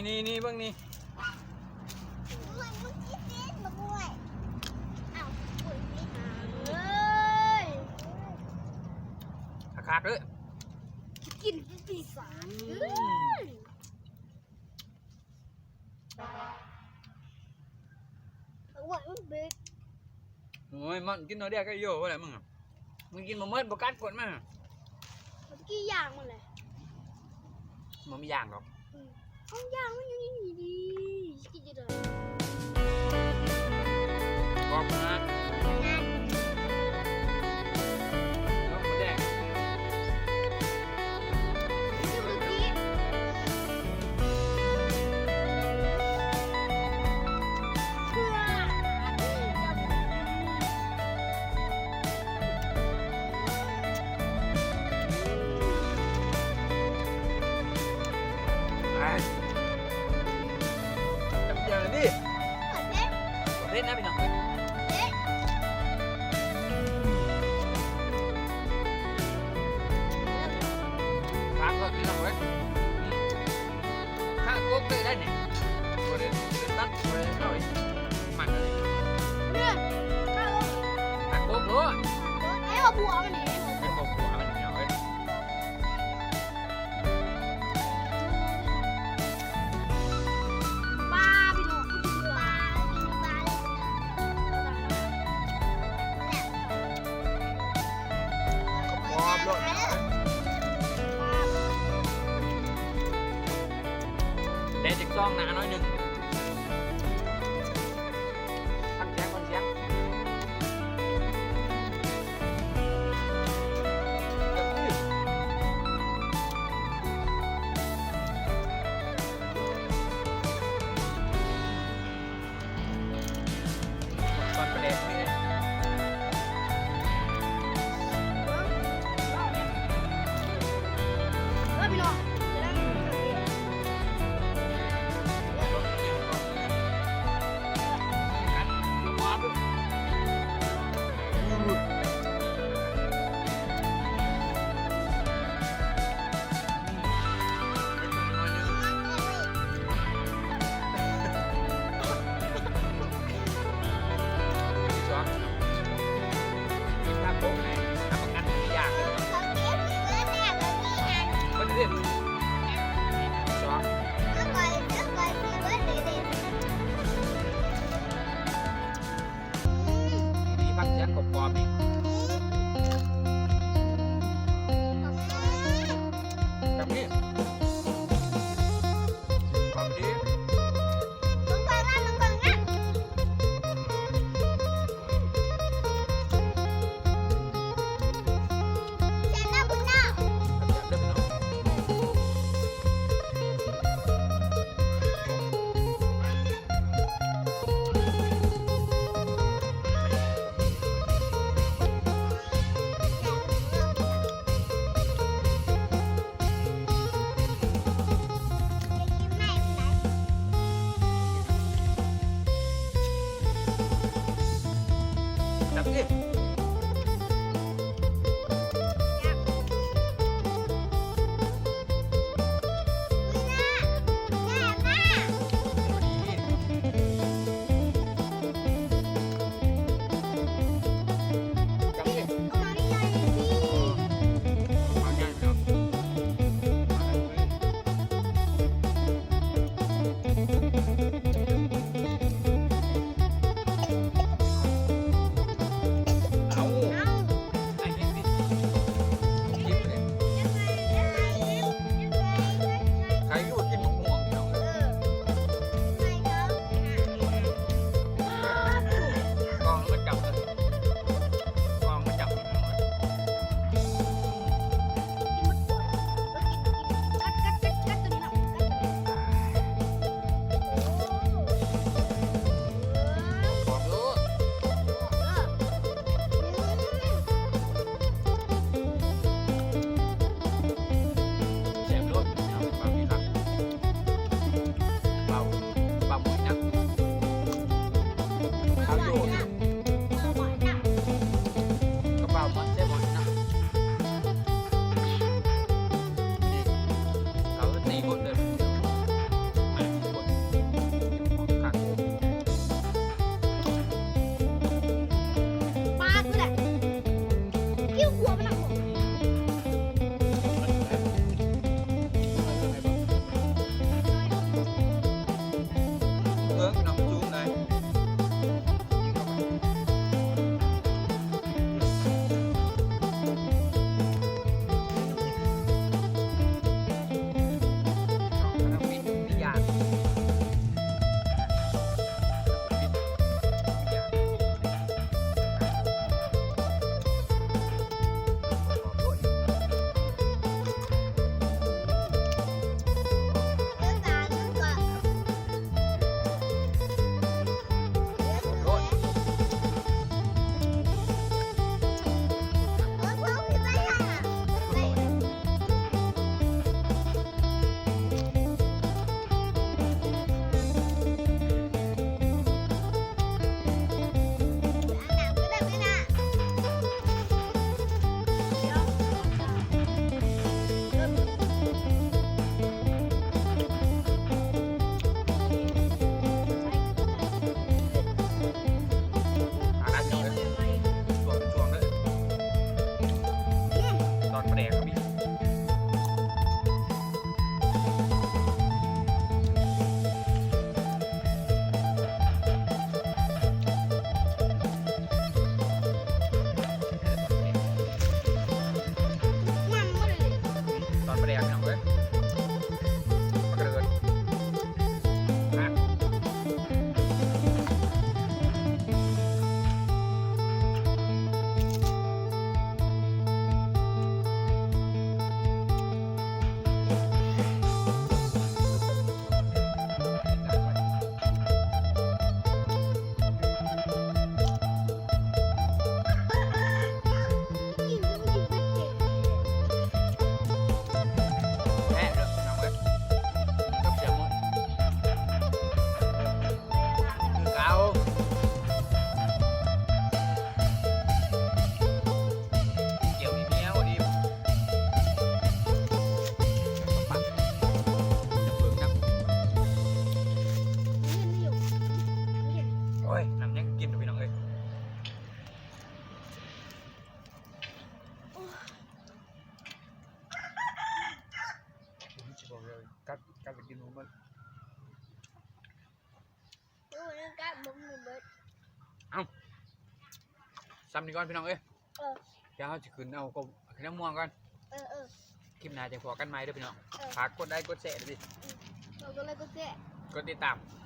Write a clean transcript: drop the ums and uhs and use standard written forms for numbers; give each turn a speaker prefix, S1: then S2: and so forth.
S1: นี่เบิ่งนี่
S2: มันมึงกินสิมาบ้วยอ้าวบ้วยนี่เอ้ย
S1: คักๆเลย
S2: กินปีศาจบ้วยมันเบ็ด
S1: โอ้ยมันกินน้อยเดียวก็โย่ว่าอะไรมึงกินมาเมื่อบ่กัดกดมา
S2: มันกี่อย่างมันเลย
S1: มันไม่ย่างหรอก
S2: เอาย่างมันอยู่นี่ดีกินจะได้
S1: บอกนะแล้วมันแดงเล่นนะพี่น้องพักก็พี่น้องเว้ยข้างกุ๊กได้เนี่ยตัวเด็ดตัดไปเข้าอีกมันเลย
S2: เนี่ย
S1: ข้างกุ๊กรู้
S2: ไอ้หัวบัวมันนี่
S1: ไอ้หัวมันเนี่ยเว้ย
S2: ปลาพี่น้องปลากินปลาเลย
S1: พอบรถเด็ดจิกซองหนาน้อยหนึ่งทำเสียงคนเสียงตอนประเด็นนี่
S2: พี่น้องจะได้ไม่เสีย
S1: ถ้าโป๊ะให้ทำประกันทุกอย่างเลยมันเรียบ กัดไปกินหมูมัน
S2: ดูนี่กัดบุ้มเบิด
S1: ซ้ำนี่ก่อนพี่น้องเอ้ย
S2: เออ
S1: เดี๋ยวเราจะขึ้นเอากบขึ้นน้ำม่วงก่อน
S2: เออ
S1: คลิปหน้าจะพอกันไหมเด้อพี่น้อง
S2: เออ
S1: ฝากกดไลค์กดแชร์ด้วยดิ
S2: เราก็เลยก็แก่
S1: กดติดตาม
S2: เ